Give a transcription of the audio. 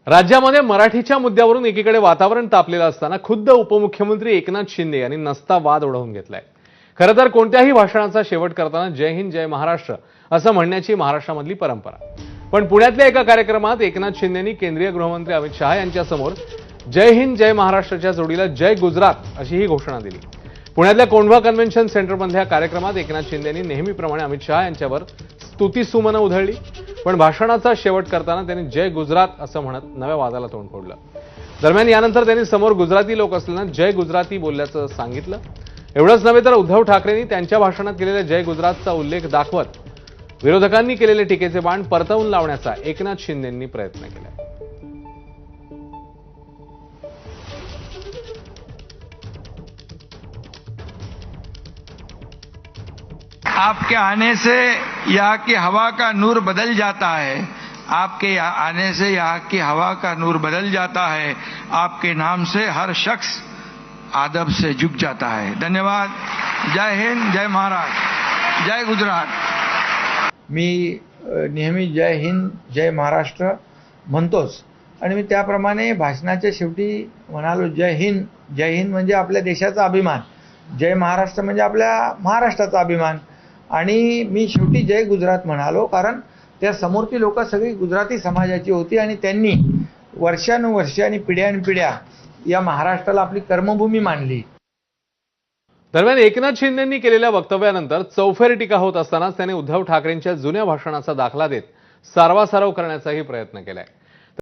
राज्यामध्ये मराठीच्या मुद्द्यावरून एकीकडे वातावरण तापलेलं असताना खुद्द उपमुख्यमंत्री एकनाथ शिंदे यांनी नसता वाद ओढवून घेतलाय। खरं तर कोणत्याही भाषणाचा शेवट करताना जय हिंद जय महाराष्ट्र असं म्हणण्याची महाराष्ट्रामधली परंपरा, पण पुण्यातल्या एका कार्यक्रमात एकनाथ शिंदेंनी केंद्रीय गृहमंत्री अमित शहा यांच्यासमोर जय हिंद जय महाराष्ट्रच्या जोडीला जय गुजरात अशी ही घोषणा दिली। पुण्यातल्या कोंढवा कन्व्हेन्शन सेंटरमधल्या कार्यक्रमात एकनाथ शिंदेंनी नेहमीप्रमाणे अमित शहा यांच्यावर स्तुतीसुमनं उधळली, पण भाषणाचा शेवट करताना त्यांनी जय गुजरात असं म्हणत नव्या वादाला तोंड फोडलं। दरम्यान यानंतर त्यांनी समोर गुजराती लोक असल्यानं जय गुजराती बोलल्याचं सांगितलं। एवढंच नव्हे तर उद्धव ठाकरेंनी त्यांच्या भाषणात केलेल्या जय गुजरातचा उल्लेख दाखवत विरोधकांनी केलेले टीकेचे बाण परतवून लावण्याचा एकनाथ शिंदेंनी प्रयत्न केला। आपके आने से यहाँ की हवा का नूर बदल जाता है। आपके आने से यहाँ की हवा का नूर बदल जाता है। आपके नाम से हर शख्स आदब से झुक जाता है। धन्यवाद। जय हिंद जय महाराष्ट्र जय गुजरात। मी नेहमी जय हिंद जय महाराष्ट्र म्हणतोच आणि मी त्याप्रमाणे भाषणाच्या शेवटी म्हणालो जय हिंद म्हणजे आपल्या देशाचा अभिमान, जय महाराष्ट्र म्हणजे आपल्या महाराष्ट्राचा अभिमान। आणि मी शेवटी जय गुजरात म्हणालो कारण त्या समोरची लोक सगळी गुजराती समाजाची होती आणि त्यांनी वर्षानुवर्षे आणि पिढ्यानपिढ्या या महाराष्ट्राला आपली कर्मभूमी मानली। दरम्यान एकनाथ शिंदेंनी केलेल्या वक्तव्यानंतर चौफेर टीका होत असतानाच त्यांनी उद्धव ठाकरेंच्या जुन्या भाषणाचा दाखला देत सारवासारव करण्याचाही प्रयत्न केलाय।